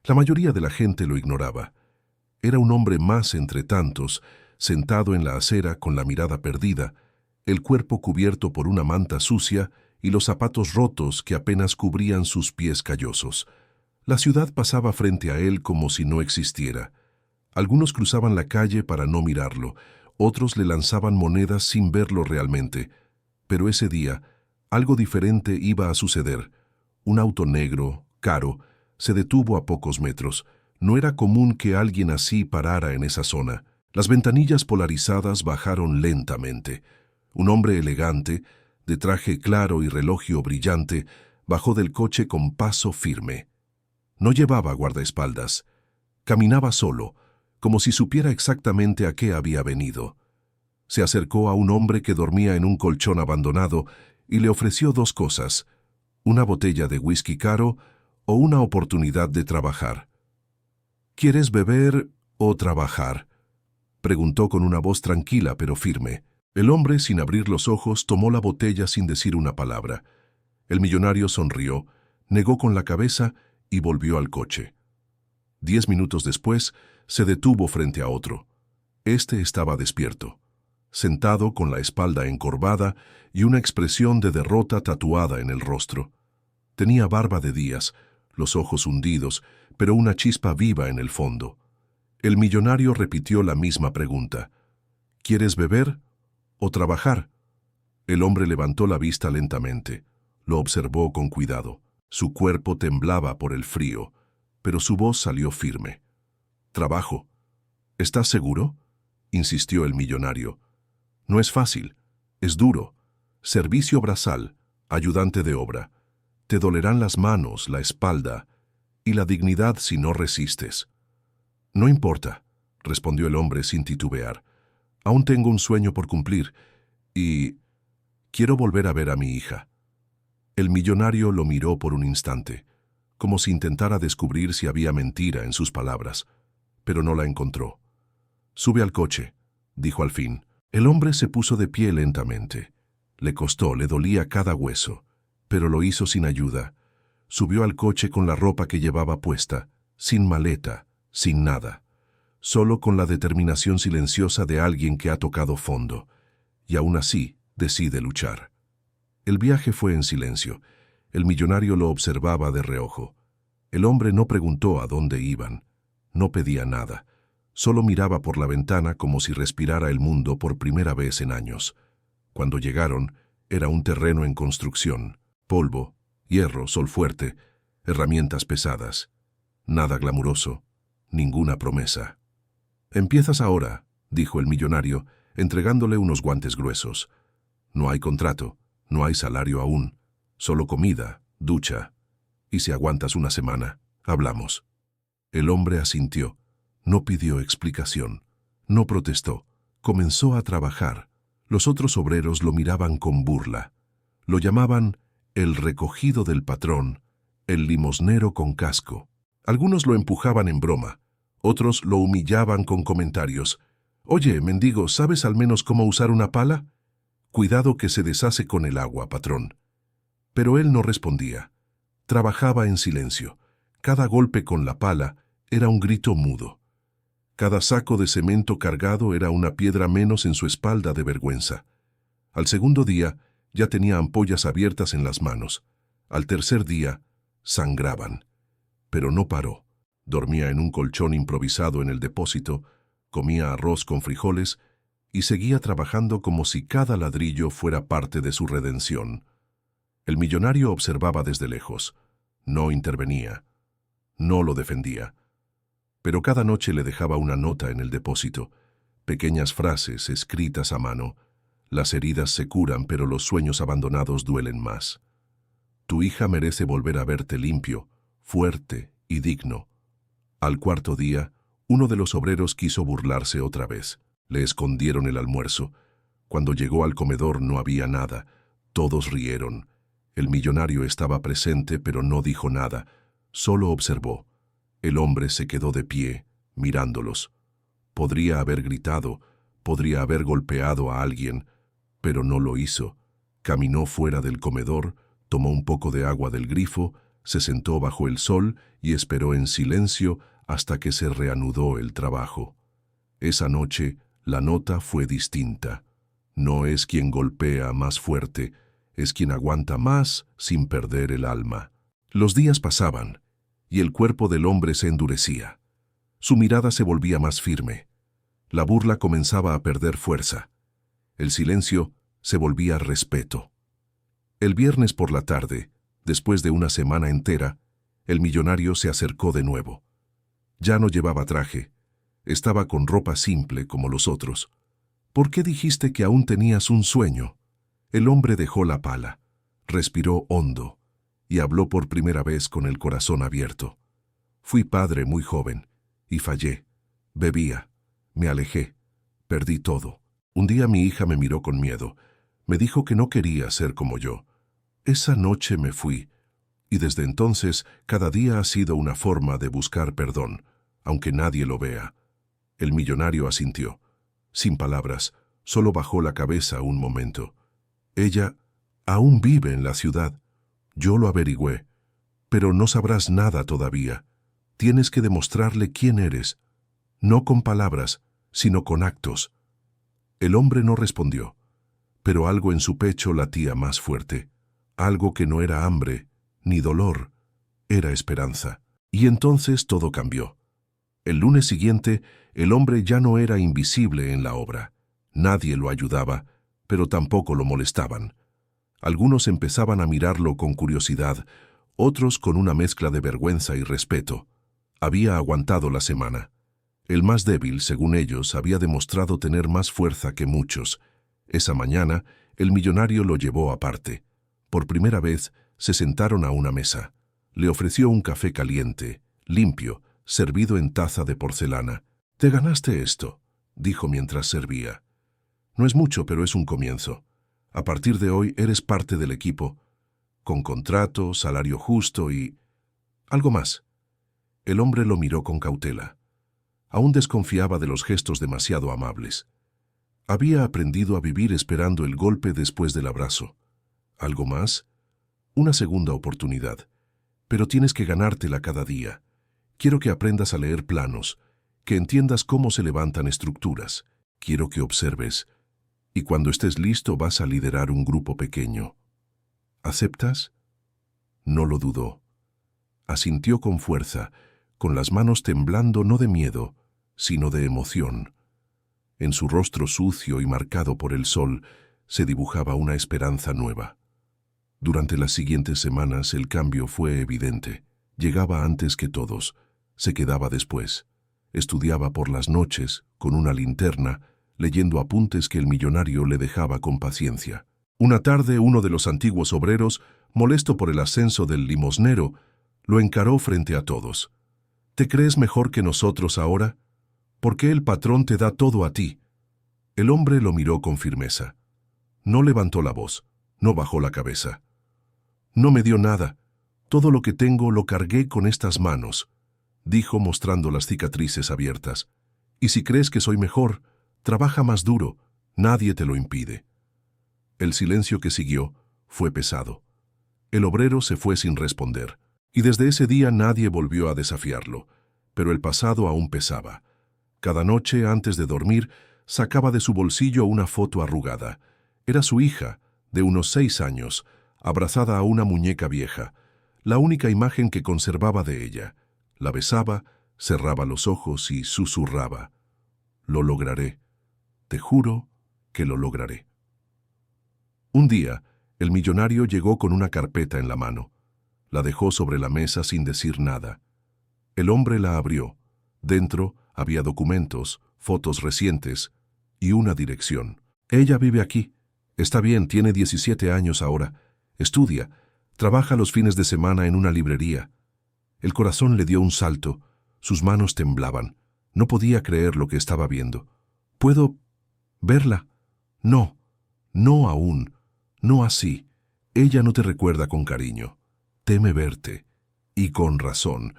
La mayoría de la gente lo ignoraba. Era un hombre más entre tantos, sentado en la acera con la mirada perdida, el cuerpo cubierto por una manta sucia y los zapatos rotos que apenas cubrían sus pies callosos. La ciudad pasaba frente a él como si no existiera. Algunos cruzaban la calle para no mirarlo, otros le lanzaban monedas sin verlo realmente. Pero ese día, algo diferente iba a suceder. Un auto negro, caro, se detuvo a pocos metros. No era común que alguien así parara en esa zona. Las ventanillas polarizadas bajaron lentamente. Un hombre elegante, de traje claro y relojio brillante, bajó del coche con paso firme. No llevaba guardaespaldas. Caminaba solo, como si supiera exactamente a qué había venido. Se acercó a un hombre que dormía en un colchón abandonado y le ofreció dos cosas: una botella de whisky caro o una oportunidad de trabajar. ¿Quieres beber o trabajar?, preguntó con una voz tranquila pero firme. El hombre, sin abrir los ojos, tomó la botella sin decir una palabra. El millonario sonrió, negó con la cabeza y volvió al coche. 10 minutos después, se detuvo frente a otro. Este estaba despierto, sentado con la espalda encorvada y una expresión de derrota tatuada en el rostro. Tenía barba de días, los ojos hundidos, pero una chispa viva en el fondo. El millonario repitió la misma pregunta: ¿quieres beber o trabajar? El hombre levantó la vista lentamente. Lo observó con cuidado. Su cuerpo temblaba por el frío, pero su voz salió firme. «Trabajo. ¿Estás seguro?», insistió el millonario. «No es fácil. Es duro. Servicio braçal, ayudante de obra. Te dolerán las manos, la espalda y la dignidad si no resistes». «No importa», respondió el hombre sin titubear. «Aún tengo un sueño por cumplir y quiero volver a ver a mi hija». El millonario lo miró por un instante, como si intentara descubrir si había mentira en sus palabras, pero no la encontró. «Sube al coche», dijo al fin. El hombre se puso de pie lentamente. Le costó, le dolía cada hueso, pero lo hizo sin ayuda. Subió al coche con la ropa que llevaba puesta, sin maleta, sin nada, solo con la determinación silenciosa de alguien que ha tocado fondo, y aún así decide luchar. El viaje fue en silencio. El millonario lo observaba de reojo. El hombre no preguntó a dónde iban, no pedía nada, solo miraba por la ventana como si respirara el mundo por primera vez en años. Cuando llegaron, era un terreno en construcción, polvo, hierro, sol fuerte, herramientas pesadas. Nada glamuroso, ninguna promesa. «Empiezas ahora», dijo el millonario, entregándole unos guantes gruesos. «No hay contrato, no hay salario aún, solo comida, ducha. Y si aguantas una semana, hablamos». El hombre asintió. No pidió explicación. No protestó. Comenzó a trabajar. Los otros obreros lo miraban con burla. Lo llamaban el recogido del patrón, el limosnero con casco. Algunos lo empujaban en broma. Otros lo humillaban con comentarios. «Oye, mendigo, ¿sabes al menos cómo usar una pala? Cuidado que se deshace con el agua, patrón». Pero él no respondía. Trabajaba en silencio. Cada golpe con la pala era un grito mudo. Cada saco de cemento cargado era una piedra menos en su espalda de vergüenza. Al segundo día ya tenía ampollas abiertas en las manos. Al tercer día sangraban. Pero no paró. Dormía en un colchón improvisado en el depósito, comía arroz con frijoles y seguía trabajando como si cada ladrillo fuera parte de su redención. El millonario observaba desde lejos. No intervenía. No lo defendía. Pero cada noche le dejaba una nota en el depósito, pequeñas frases escritas a mano. Las heridas se curan, pero los sueños abandonados duelen más. Tu hija merece volver a verte limpio, fuerte y digno. Al cuarto día, uno de los obreros quiso burlarse otra vez. Le escondieron el almuerzo. Cuando llegó al comedor no había nada. Todos rieron. El millonario estaba presente, pero no dijo nada. Solo observó. El hombre se quedó de pie, mirándolos. Podría haber gritado, podría haber golpeado a alguien, pero no lo hizo. Caminó fuera del comedor, tomó un poco de agua del grifo, se sentó bajo el sol y esperó en silencio hasta que se reanudó el trabajo. Esa noche, la nota fue distinta. No es quien golpea más fuerte, es quien aguanta más sin perder el alma. Los días pasaban, y el cuerpo del hombre se endurecía. Su mirada se volvía más firme. La burla comenzaba a perder fuerza. El silencio se volvía respeto. El viernes por la tarde, después de una semana entera, el millonario se acercó de nuevo. Ya no llevaba traje. Estaba con ropa simple como los otros. ¿Por qué dijiste que aún tenías un sueño? El hombre dejó la pala, respiró hondo y habló por primera vez con el corazón abierto. Fui padre muy joven y fallé. Bebía, me alejé, perdí todo. Un día mi hija me miró con miedo. Me dijo que no quería ser como yo. Esa noche me fui, y desde entonces cada día ha sido una forma de buscar perdón, aunque nadie lo vea. El millonario asintió. Sin palabras, solo bajó la cabeza un momento. Ella aún vive en la ciudad. Yo lo averigüé, pero no sabrás nada todavía. Tienes que demostrarle quién eres, no con palabras, sino con actos. El hombre no respondió, pero algo en su pecho latía más fuerte. Algo que no era hambre, ni dolor, era esperanza. Y entonces todo cambió. El lunes siguiente, el hombre ya no era invisible en la obra. Nadie lo ayudaba, pero tampoco lo molestaban. Algunos empezaban a mirarlo con curiosidad, otros con una mezcla de vergüenza y respeto. Había aguantado la semana. El más débil, según ellos, había demostrado tener más fuerza que muchos. Esa mañana, el millonario lo llevó aparte. Por primera vez, se sentaron a una mesa. Le ofreció un café caliente, limpio, servido en taza de porcelana. «Te ganaste esto», dijo mientras servía. «No es mucho, pero es un comienzo. A partir de hoy eres parte del equipo, con contrato, salario justo y... algo más». El hombre lo miró con cautela. Aún desconfiaba de los gestos demasiado amables. Había aprendido a vivir esperando el golpe después del abrazo. ¿Algo más? Una segunda oportunidad. Pero tienes que ganártela cada día. Quiero que aprendas a leer planos, que entiendas cómo se levantan estructuras. Quiero que observes. Y cuando estés listo vas a liderar un grupo pequeño. ¿Aceptas? No lo dudó. Asintió con fuerza, con las manos temblando no de miedo, sino de emoción. En su rostro sucio y marcado por el sol se dibujaba una esperanza nueva. Durante las siguientes semanas el cambio fue evidente. Llegaba antes que todos, se quedaba después. Estudiaba por las noches, con una linterna, leyendo apuntes que el millonario le dejaba con paciencia. Una tarde uno de los antiguos obreros, molesto por el ascenso del limosnero, lo encaró frente a todos. ¿Te crees mejor que nosotros ahora? ¿Por qué el patrón te da todo a ti? El hombre lo miró con firmeza. No levantó la voz, no bajó la cabeza. No me dio nada. Todo lo que tengo lo cargué con estas manos, dijo mostrando las cicatrices abiertas. Y si crees que soy mejor, trabaja más duro, nadie te lo impide. El silencio que siguió fue pesado. El obrero se fue sin responder, y desde ese día nadie volvió a desafiarlo, pero el pasado aún pesaba. Cada noche, antes de dormir, sacaba de su bolsillo una foto arrugada. Era su hija, de unos 6 años, abrazada a una muñeca vieja, la única imagen que conservaba de ella. La besaba, cerraba los ojos y susurraba. Lo lograré. Te juro que lo lograré. Un día, el millonario llegó con una carpeta en la mano. La dejó sobre la mesa sin decir nada. El hombre la abrió. Dentro había documentos, fotos recientes y una dirección. Ella vive aquí. Está bien, tiene 17 años ahora. Estudia. Trabaja los fines de semana en una librería. El corazón le dio un salto. Sus manos temblaban. No podía creer lo que estaba viendo. ¿Puedo verla? No, no aún. No así. Ella no te recuerda con cariño. Teme verte. Y con razón.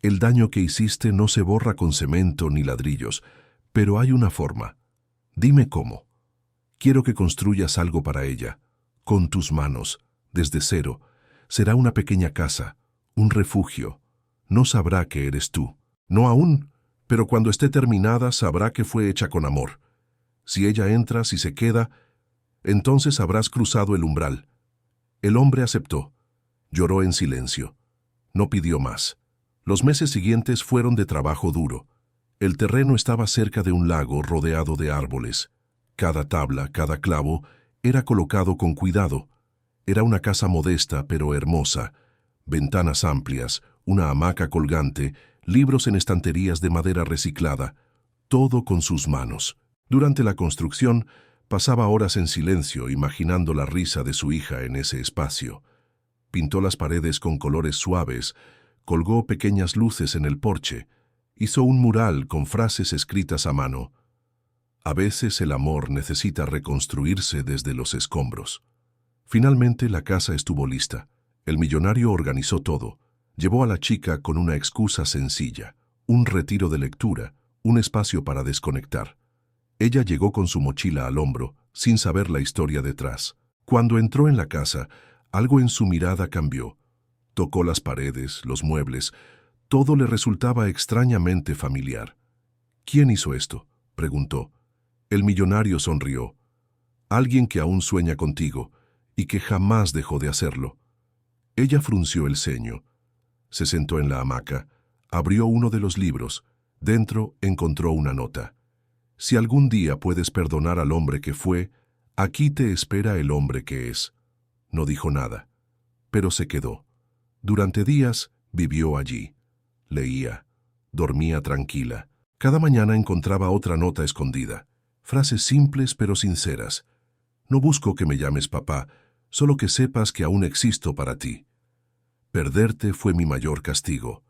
El daño que hiciste no se borra con cemento ni ladrillos, pero hay una forma. Dime cómo. Quiero que construyas algo para ella, con tus manos, desde cero. Será una pequeña casa, un refugio. No sabrá que eres tú. No aún, pero cuando esté terminada sabrá que fue hecha con amor. Si ella entra, si se queda, entonces habrás cruzado el umbral. El hombre aceptó. Lloró en silencio. No pidió más. Los meses siguientes fueron de trabajo duro. El terreno estaba cerca de un lago rodeado de árboles. Cada tabla, cada clavo, era colocado con cuidado. Era una casa modesta pero hermosa. Ventanas amplias, una hamaca colgante, libros en estanterías de madera reciclada, todo con sus manos. Durante la construcción, pasaba horas en silencio imaginando la risa de su hija en ese espacio. Pintó las paredes con colores suaves, colgó pequeñas luces en el porche, hizo un mural con frases escritas a mano. A veces el amor necesita reconstruirse desde los escombros. Finalmente la casa estuvo lista. El millonario organizó todo. Llevó a la chica con una excusa sencilla, un retiro de lectura, un espacio para desconectar. Ella llegó con su mochila al hombro, sin saber la historia detrás. Cuando entró en la casa, algo en su mirada cambió. Tocó las paredes, los muebles. Todo le resultaba extrañamente familiar. ¿Quién hizo esto?, preguntó. El millonario sonrió. Alguien que aún sueña contigo y que jamás dejó de hacerlo. Ella frunció el ceño. Se sentó en la hamaca, abrió uno de los libros. Dentro encontró una nota. Si algún día puedes perdonar al hombre que fue, aquí te espera el hombre que es. No dijo nada, pero se quedó. Durante días vivió allí. Leía, dormía tranquila. Cada mañana encontraba otra nota escondida. Frases simples pero sinceras. No busco que me llames papá, solo que sepas que aún existo para ti. Perderte fue mi mayor castigo.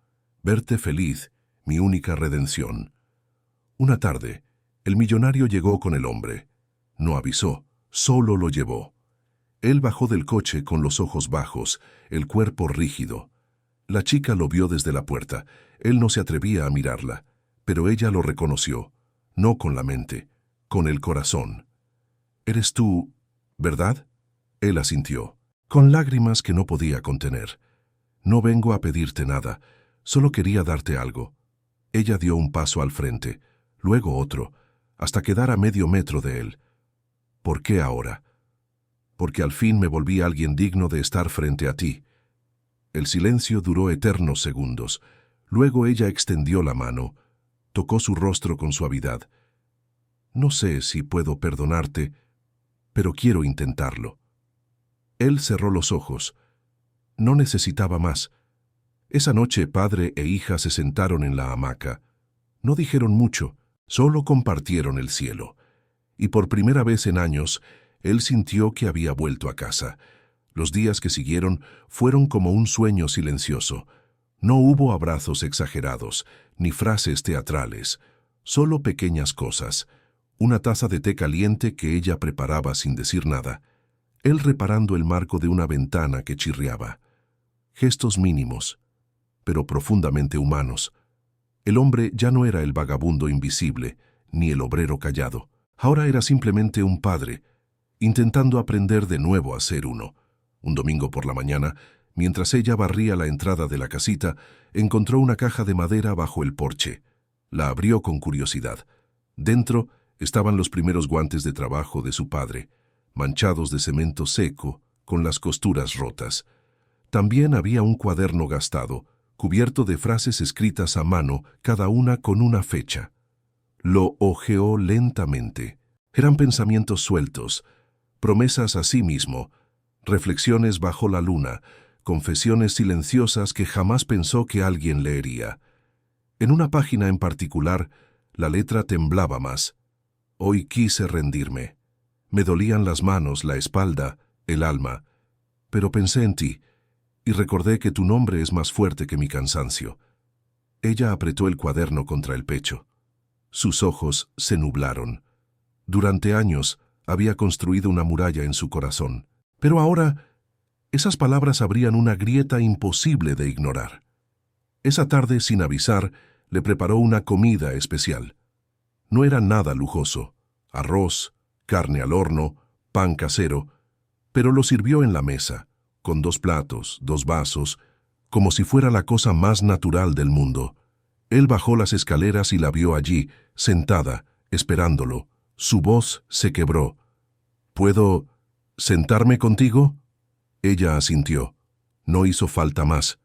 Verte feliz, mi única redención. Una tarde, el millonario llegó con el hombre. No avisó, solo lo llevó. Él bajó del coche con los ojos bajos, el cuerpo rígido. La chica lo vio desde la puerta. Él no se atrevía a mirarla, pero ella lo reconoció, no con la mente, con el corazón. «¿Eres tú, verdad?», él asintió, con lágrimas que no podía contener. «No vengo a pedirte nada, solo quería darte algo». Ella dio un paso al frente, luego otro, hasta quedar a medio metro de él. «¿Por qué ahora?». «Porque al fin me volví alguien digno de estar frente a ti». El silencio duró eternos segundos. Luego ella extendió la mano, tocó su rostro con suavidad. «No sé si puedo perdonarte, pero quiero intentarlo». Él cerró los ojos. No necesitaba más. Esa noche padre e hija se sentaron en la hamaca. No dijeron mucho, solo compartieron el cielo. Y por primera vez en años, él sintió que había vuelto a casa. Los días que siguieron fueron como un sueño silencioso. No hubo abrazos exagerados, ni frases teatrales, solo pequeñas cosas. Una taza de té caliente que ella preparaba sin decir nada. Él reparando el marco de una ventana que chirriaba. Gestos mínimos, pero profundamente humanos. El hombre ya no era el vagabundo invisible, ni el obrero callado. Ahora era simplemente un padre, intentando aprender de nuevo a ser uno. Un domingo por la mañana, mientras ella barría la entrada de la casita, encontró una caja de madera bajo el porche. La abrió con curiosidad. Dentro estaban los primeros guantes de trabajo de su padre, manchados de cemento seco, con las costuras rotas. También había un cuaderno gastado, cubierto de frases escritas a mano, cada una con una fecha. Lo hojeó lentamente. Eran pensamientos sueltos, promesas a sí mismo, reflexiones bajo la luna, confesiones silenciosas que jamás pensó que alguien leería. En una página en particular, la letra temblaba más. Hoy quise rendirme. Me dolían las manos, la espalda, el alma. Pero pensé en ti, y recordé que tu nombre es más fuerte que mi cansancio. Ella apretó el cuaderno contra el pecho. Sus ojos se nublaron. Durante años había construido una muralla en su corazón. Pero ahora, esas palabras abrían una grieta imposible de ignorar. Esa tarde, sin avisar, le preparó una comida especial. No era nada lujoso. Arroz, carne al horno, pan casero, pero lo sirvió en la mesa, con 2 platos, 2 vasos, como si fuera la cosa más natural del mundo. Él bajó las escaleras y la vio allí, sentada, esperándolo. Su voz se quebró. ¿Puedo sentarme contigo? Ella asintió. No hizo falta más.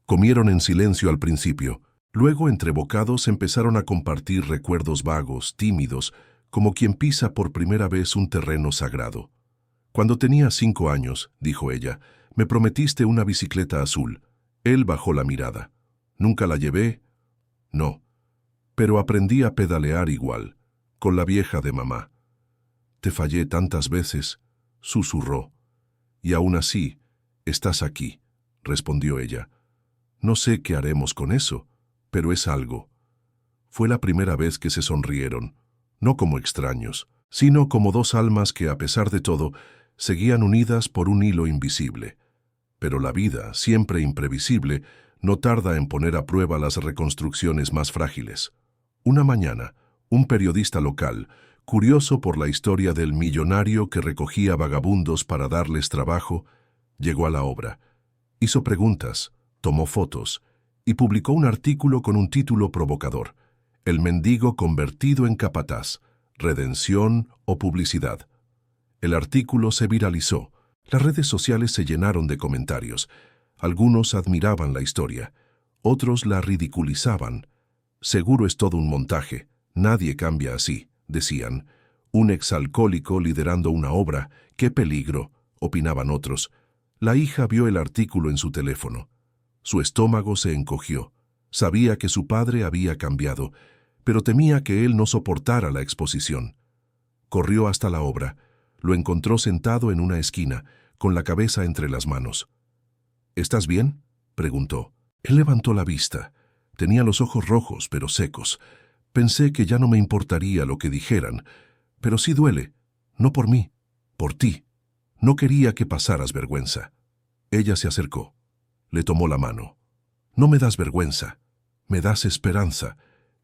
Comieron en silencio al principio. Luego, entre bocados, empezaron a compartir recuerdos vagos, tímidos, como quien pisa por primera vez un terreno sagrado. Cuando tenía 5 años, dijo ella, me prometiste una bicicleta azul. Él bajó la mirada. ¿Nunca la llevé? No. Pero aprendí a pedalear igual, con la vieja de mamá. Te fallé tantas veces, susurró. Y aún así, estás aquí, respondió ella. No sé qué haremos con eso, pero es algo. Fue la primera vez que se sonrieron, no como extraños, sino como dos almas que, a pesar de todo, seguían unidas por un hilo invisible. Pero la vida, siempre imprevisible, no tarda en poner a prueba las reconstrucciones más frágiles. Una mañana, un periodista local, curioso por la historia del millonario que recogía vagabundos para darles trabajo, llegó a la obra. Hizo preguntas, tomó fotos y publicó un artículo con un título provocador: El mendigo convertido en capataz, redención o publicidad. El artículo se viralizó. Las redes sociales se llenaron de comentarios. Algunos admiraban la historia, otros la ridiculizaban. Seguro es todo un montaje, nadie cambia así, decían. Un exalcohólico liderando una obra, qué peligro, opinaban otros. La hija vio el artículo en su teléfono. Su estómago se encogió. Sabía que su padre había cambiado, pero temía que él no soportara la exposición. Corrió hasta la obra. Lo encontró sentado en una esquina, con la cabeza entre las manos. ¿Estás bien?, preguntó. Él levantó la vista. Tenía los ojos rojos, pero secos. Pensé que ya no me importaría lo que dijeran, pero sí duele. No por mí, por ti. No quería que pasaras vergüenza. Ella se acercó. Le tomó la mano. No me das vergüenza, me das esperanza.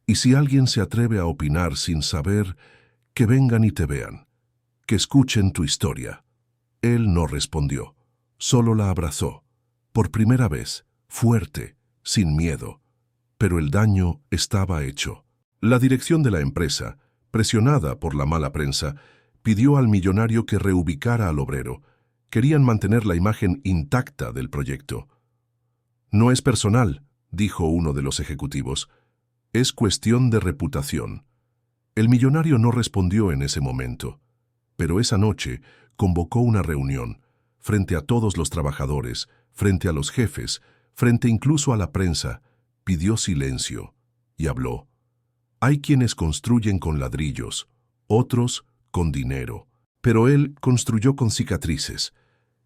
Y si alguien se atreve a opinar sin saber, que vengan y te vean. Que escuchen tu historia. Él no respondió. Solo la abrazó. Por primera vez, fuerte, sin miedo. Pero el daño estaba hecho. La dirección de la empresa, presionada por la mala prensa, pidió al millonario que reubicara al obrero. Querían mantener la imagen intacta del proyecto. No es personal, dijo uno de los ejecutivos. Es cuestión de reputación. El millonario no respondió en ese momento, pero esa noche convocó una reunión, frente a todos los trabajadores, frente a los jefes, frente incluso a la prensa. Pidió silencio y habló. Hay quienes construyen con ladrillos, otros con dinero, pero él construyó con cicatrices.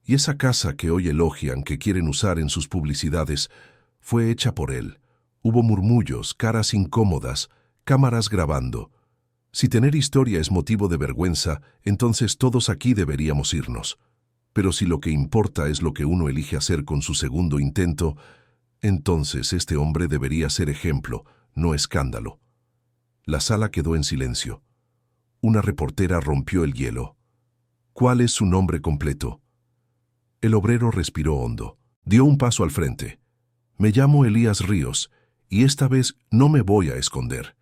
Y esa casa que hoy elogian, que quieren usar en sus publicidades, fue hecha por él. Hubo murmullos, caras incómodas, cámaras grabando. Si tener historia es motivo de vergüenza, entonces todos aquí deberíamos irnos. Pero si lo que importa es lo que uno elige hacer con su segundo intento, entonces este hombre debería ser ejemplo, no escándalo. La sala quedó en silencio. Una reportera rompió el hielo. ¿Cuál es su nombre completo? El obrero respiró hondo. Dio un paso al frente. Me llamo Elías Ríos, y esta vez no me voy a esconder.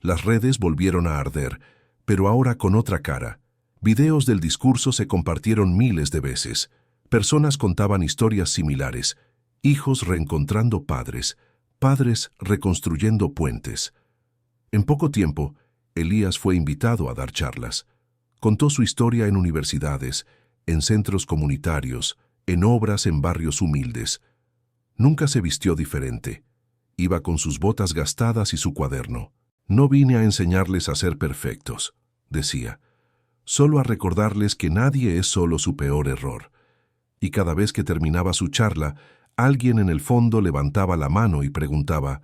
Las redes volvieron a arder, pero ahora con otra cara. Videos del discurso se compartieron miles de veces. Personas contaban historias similares. Hijos reencontrando padres, padres reconstruyendo puentes. En poco tiempo, Elías fue invitado a dar charlas. Contó su historia en universidades, en centros comunitarios, en obras en barrios humildes. Nunca se vistió diferente. Iba con sus botas gastadas y su cuaderno. No vine a enseñarles a ser perfectos, decía, solo a recordarles que nadie es solo su peor error. Y cada vez que terminaba su charla, alguien en el fondo levantaba la mano y preguntaba,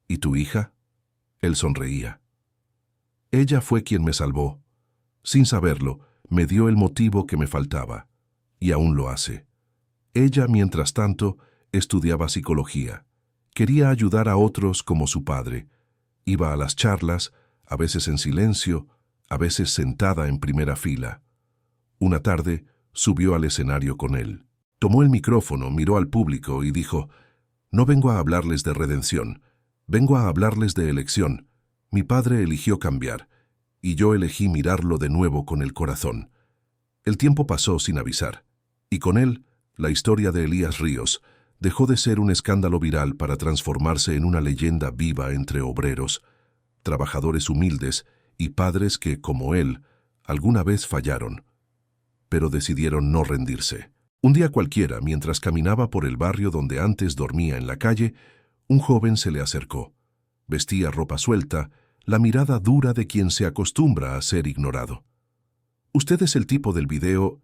¿y tu hija? Él sonreía. Ella fue quien me salvó. Sin saberlo, me dio el motivo que me faltaba, y aún lo hace. Ella, mientras tanto, estudiaba psicología. Quería ayudar a otros como su padre. Iba a las charlas, a veces en silencio, a veces sentada en primera fila. Una tarde, subió al escenario con él. Tomó el micrófono, miró al público y dijo: «No vengo a hablarles de redención, vengo a hablarles de elección. Mi padre eligió cambiar, y yo elegí mirarlo de nuevo con el corazón». El tiempo pasó sin avisar, y con él, la historia de Elías Ríos dejó de ser un escándalo viral para transformarse en una leyenda viva entre obreros, trabajadores humildes y padres que, como él, alguna vez fallaron, pero decidieron no rendirse. Un día cualquiera, mientras caminaba por el barrio donde antes dormía en la calle, un joven se le acercó. Vestía ropa suelta, la mirada dura de quien se acostumbra a ser ignorado. «¿Usted es el tipo del video,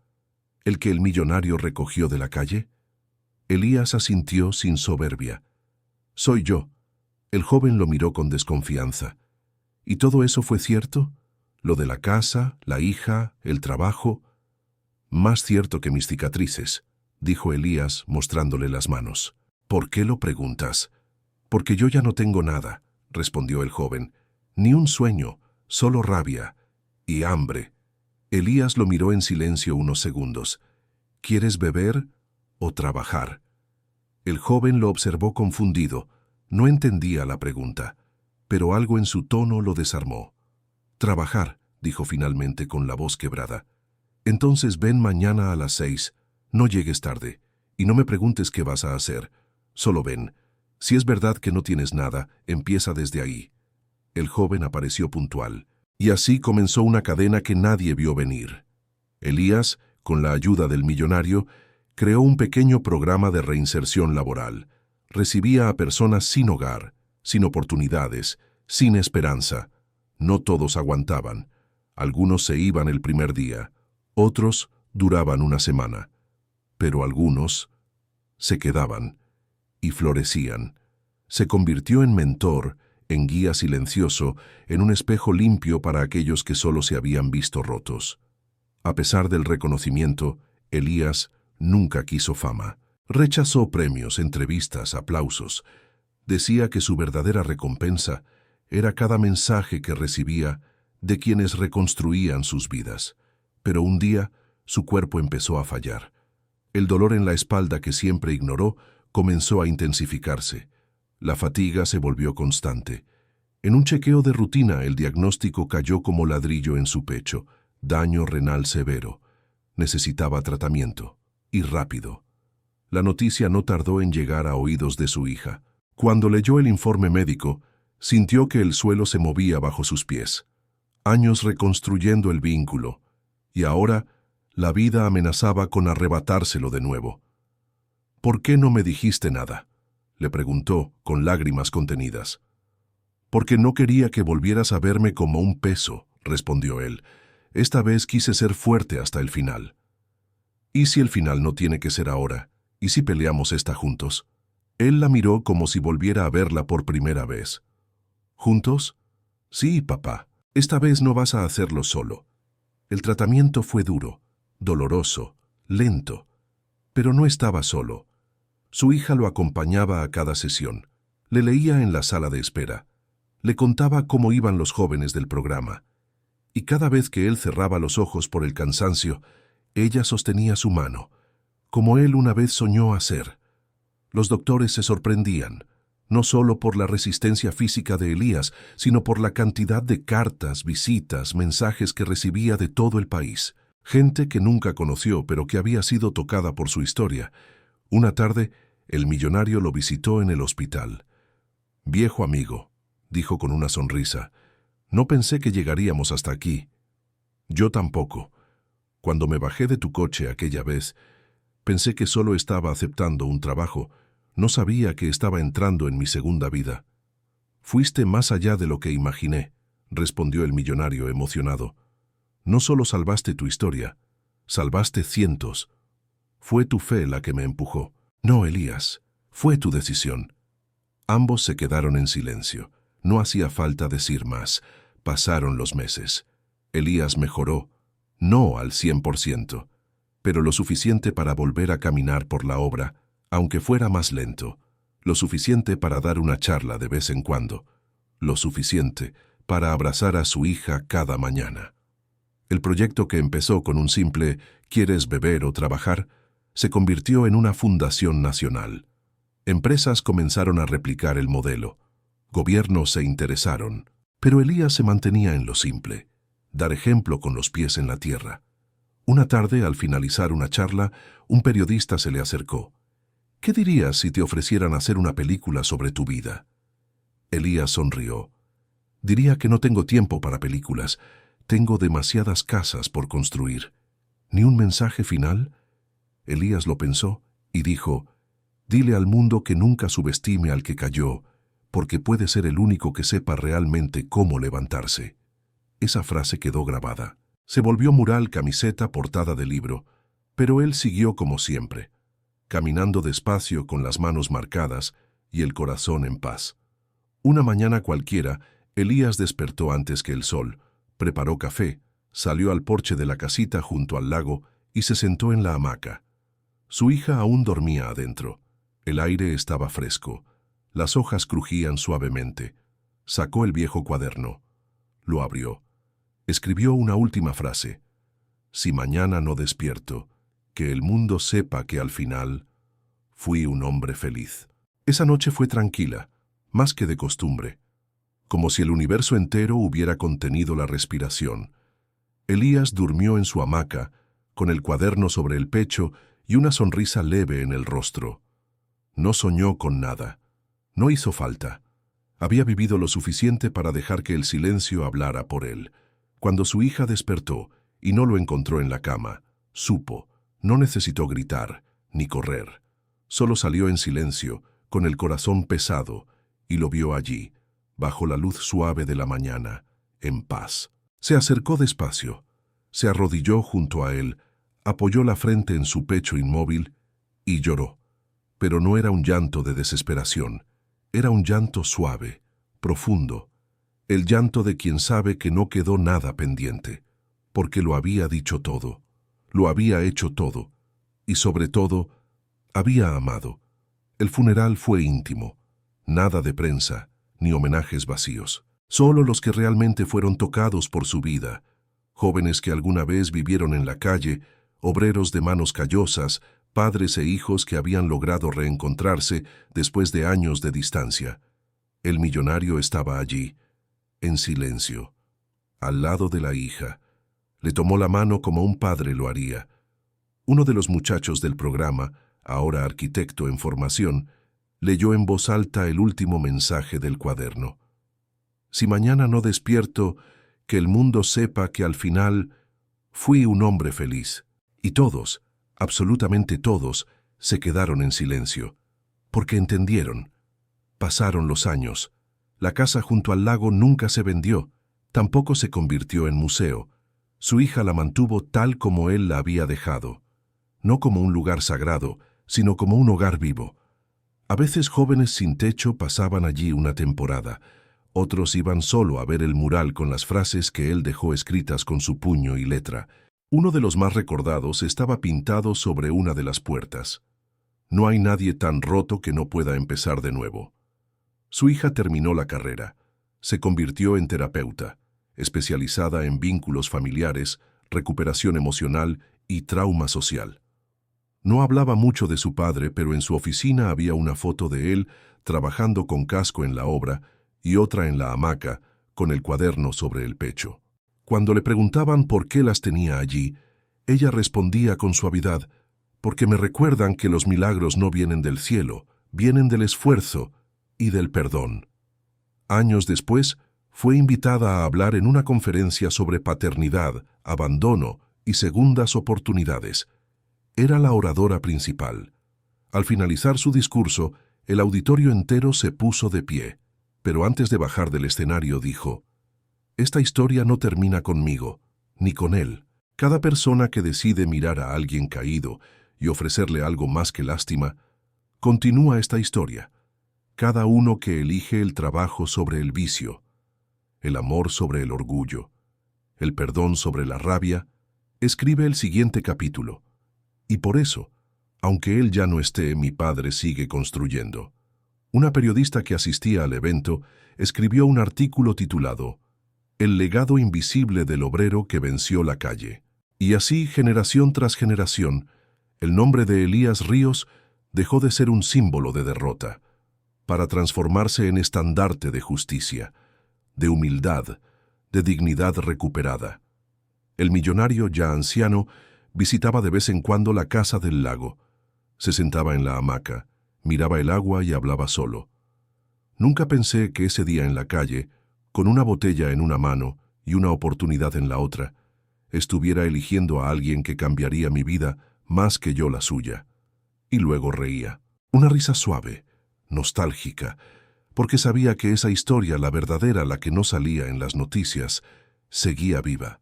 el que el millonario recogió de la calle?» Elías asintió sin soberbia. «Soy yo». El joven lo miró con desconfianza. «¿Y todo eso fue cierto? ¿Lo de la casa, la hija, el trabajo?» «Más cierto que mis cicatrices», dijo Elías mostrándole las manos. «¿Por qué lo preguntas?» «Porque yo ya no tengo nada», respondió el joven. «Ni un sueño, solo rabia y hambre». Elías lo miró en silencio unos segundos. «¿Quieres beber o trabajar?» El joven lo observó confundido. No entendía la pregunta, pero algo en su tono lo desarmó. «Trabajar», dijo finalmente con la voz quebrada. «Entonces ven mañana a las 6. No llegues tarde. Y no me preguntes qué vas a hacer. Solo ven. Si es verdad que no tienes nada, empieza desde ahí». El joven apareció puntual. Y así comenzó una cadena que nadie vio venir. Elías, con la ayuda del millonario, creó un pequeño programa de reinserción laboral. Recibía a personas sin hogar, sin oportunidades, sin esperanza. No todos aguantaban. Algunos se iban el primer día, otros duraban una semana. Pero algunos se quedaban y florecían. Se convirtió en mentor, en guía silencioso, en un espejo limpio para aquellos que solo se habían visto rotos. A pesar del reconocimiento, Elías nunca quiso fama. Rechazó premios, entrevistas, aplausos. Decía que su verdadera recompensa era cada mensaje que recibía de quienes reconstruían sus vidas. Pero un día, su cuerpo empezó a fallar. El dolor en la espalda que siempre ignoró comenzó a intensificarse. La fatiga se volvió constante. En un chequeo de rutina, el diagnóstico cayó como ladrillo en su pecho: daño renal severo. Necesitaba tratamiento, y rápido. La noticia no tardó en llegar a oídos de su hija. Cuando leyó el informe médico, sintió que el suelo se movía bajo sus pies. Años reconstruyendo el vínculo, y ahora la vida amenazaba con arrebatárselo de nuevo. «¿Por qué no me dijiste nada?», le preguntó con lágrimas contenidas. «Porque no quería que volvieras a verme como un peso», respondió él. «Esta vez quise ser fuerte hasta el final». «¿Y si el final no tiene que ser ahora? ¿Y si peleamos esta juntos?». Él la miró como si volviera a verla por primera vez. «¿Juntos?». «Sí, papá. Esta vez no vas a hacerlo solo». El tratamiento fue duro, doloroso, lento, pero no estaba solo. Su hija lo acompañaba a cada sesión. Le leía en la sala de espera. Le contaba cómo iban los jóvenes del programa. Y cada vez que él cerraba los ojos por el cansancio, ella sostenía su mano, como él una vez soñó hacer. Los doctores se sorprendían, no solo por la resistencia física de Elías, sino por la cantidad de cartas, visitas, mensajes que recibía de todo el país. Gente que nunca conoció, pero que había sido tocada por su historia. Una tarde, el millonario lo visitó en el hospital. «Viejo amigo», dijo con una sonrisa, «no pensé que llegaríamos hasta aquí». «Yo tampoco. Cuando me bajé de tu coche aquella vez, pensé que solo estaba aceptando un trabajo. No sabía que estaba entrando en mi segunda vida». «Fuiste más allá de lo que imaginé», respondió el millonario emocionado. «No solo salvaste tu historia, salvaste cientos. Fue tu fe la que me empujó». «No, Elías, fue tu decisión». Ambos se quedaron en silencio. No hacía falta decir más. Pasaron los meses. Elías mejoró, no al 100%, pero lo suficiente para volver a caminar por la obra, aunque fuera más lento. Lo suficiente para dar una charla de vez en cuando. Lo suficiente para abrazar a su hija cada mañana. El proyecto, que empezó con un simple «¿quieres beber o trabajar?», Se convirtió en una fundación nacional. Empresas comenzaron a replicar el modelo. Gobiernos se interesaron. Pero Elías se mantenía en lo simple: dar ejemplo con los pies en la tierra. Una tarde, al finalizar una charla, un periodista se le acercó. ¿Qué dirías si te ofrecieran hacer una película sobre tu vida? Elías sonrió. Diría que no tengo tiempo para películas. Tengo demasiadas casas por construir. ¿Ni un mensaje final? Elías lo pensó y dijo: dile al mundo que nunca subestime al que cayó, porque puede ser el único que sepa realmente cómo levantarse. Esa frase quedó grabada. Se volvió mural, camiseta, portada de libro, pero él siguió como siempre, caminando despacio con las manos marcadas y el corazón en paz. Una mañana cualquiera, Elías despertó antes que el sol, preparó café, salió al porche de la casita junto al lago y se sentó en la hamaca. Su hija aún dormía adentro. El aire estaba fresco. Las hojas crujían suavemente. Sacó el viejo cuaderno. Lo abrió. Escribió una última frase: si mañana no despierto, que el mundo sepa que al final fui un hombre feliz. Esa noche fue tranquila, más que de costumbre, como si el universo entero hubiera contenido la respiración. Elías durmió en su hamaca, con el cuaderno sobre el pecho y una sonrisa leve en el rostro. No soñó con nada. No hizo falta. Había vivido lo suficiente para dejar que el silencio hablara por él. Cuando su hija despertó y no lo encontró en la cama, supo. No necesitó gritar ni correr. Solo salió en silencio, con el corazón pesado, y lo vio allí, bajo la luz suave de la mañana, en paz. Se acercó despacio, se arrodilló junto a él, apoyó la frente en su pecho inmóvil y lloró. Pero no era un llanto de desesperación, era un llanto suave, profundo, el llanto de quien sabe que no quedó nada pendiente, porque lo había dicho todo, lo había hecho todo, y sobre todo, había amado. El funeral fue íntimo, nada de prensa, ni homenajes vacíos. Solo los que realmente fueron tocados por su vida, jóvenes que alguna vez vivieron en la calle, obreros de manos callosas, padres e hijos que habían logrado reencontrarse después de años de distancia. El millonario estaba allí, en silencio, al lado de la hija. Le tomó la mano como un padre lo haría. Uno de los muchachos del programa, ahora arquitecto en formación, leyó en voz alta el último mensaje del cuaderno. Si mañana no despierto, que el mundo sepa que al final fui un hombre feliz. Y todos, absolutamente todos, se quedaron en silencio, porque entendieron. Pasaron los años. La casa junto al lago nunca se vendió, tampoco se convirtió en museo. Su hija la mantuvo tal como él la había dejado, no como un lugar sagrado, sino como un hogar vivo. A veces jóvenes sin techo pasaban allí una temporada. Otros iban solo a ver el mural con las frases que él dejó escritas con su puño y letra. Uno de los más recordados estaba pintado sobre una de las puertas: no hay nadie tan roto que no pueda empezar de nuevo. Su hija terminó la carrera. Se convirtió en terapeuta, especializada en vínculos familiares, recuperación emocional y trauma social. No hablaba mucho de su padre, pero en su oficina había una foto de él trabajando con casco en la obra y otra en la hamaca, con el cuaderno sobre el pecho. Cuando le preguntaban por qué las tenía allí, ella respondía con suavidad: porque me recuerdan que los milagros no vienen del cielo, vienen del esfuerzo y del perdón. Años después, fue invitada a hablar en una conferencia sobre paternidad, abandono y segundas oportunidades. Era la oradora principal. Al finalizar su discurso, el auditorio entero se puso de pie, pero antes de bajar del escenario dijo: esta historia no termina conmigo, ni con él. Cada persona que decide mirar a alguien caído y ofrecerle algo más que lástima, continúa esta historia. Cada uno que elige el trabajo sobre el vicio, el amor sobre el orgullo, el perdón sobre la rabia, escribe el siguiente capítulo. Y por eso, aunque él ya no esté, mi padre sigue construyendo. Una periodista que asistía al evento escribió un artículo titulado El legado invisible del obrero que venció la calle. Y así, generación tras generación, El nombre de Elías Ríos dejó de ser un símbolo de derrota, para transformarse en estandarte de justicia, de humildad, de dignidad recuperada. El millonario, ya anciano, visitaba de vez en cuando la casa del lago. Se sentaba en la hamaca, miraba el agua y hablaba solo. Nunca pensé que ese día en la calle, con una botella en una mano y una oportunidad en la otra, estuviera eligiendo a alguien que cambiaría mi vida más que yo la suya. Y luego reía. Una risa suave, nostálgica, porque sabía que esa historia, la verdadera, la que no salía en las noticias, seguía viva.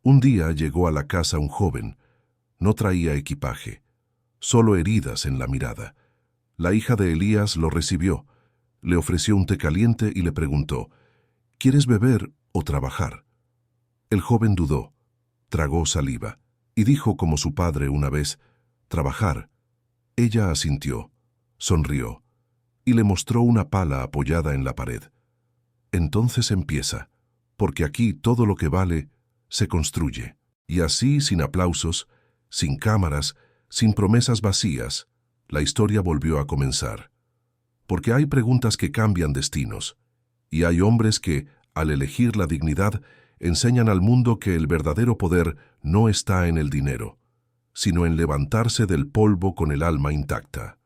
Un día llegó a la casa un joven. No traía equipaje, solo heridas en la mirada. La hija de Elías lo recibió, le ofreció un té caliente y le preguntó, ¿quieres beber o trabajar? El joven dudó, tragó saliva y dijo como su padre una vez, trabajar. Ella asintió, sonrió y le mostró una pala apoyada en la pared. Entonces empieza, porque aquí todo lo que vale se construye. Y así, sin aplausos, sin cámaras, sin promesas vacías, la historia volvió a comenzar. Porque hay preguntas que cambian destinos, y hay hombres que, al elegir la dignidad, enseñan al mundo que el verdadero poder no está en el dinero, sino en levantarse del polvo con el alma intacta.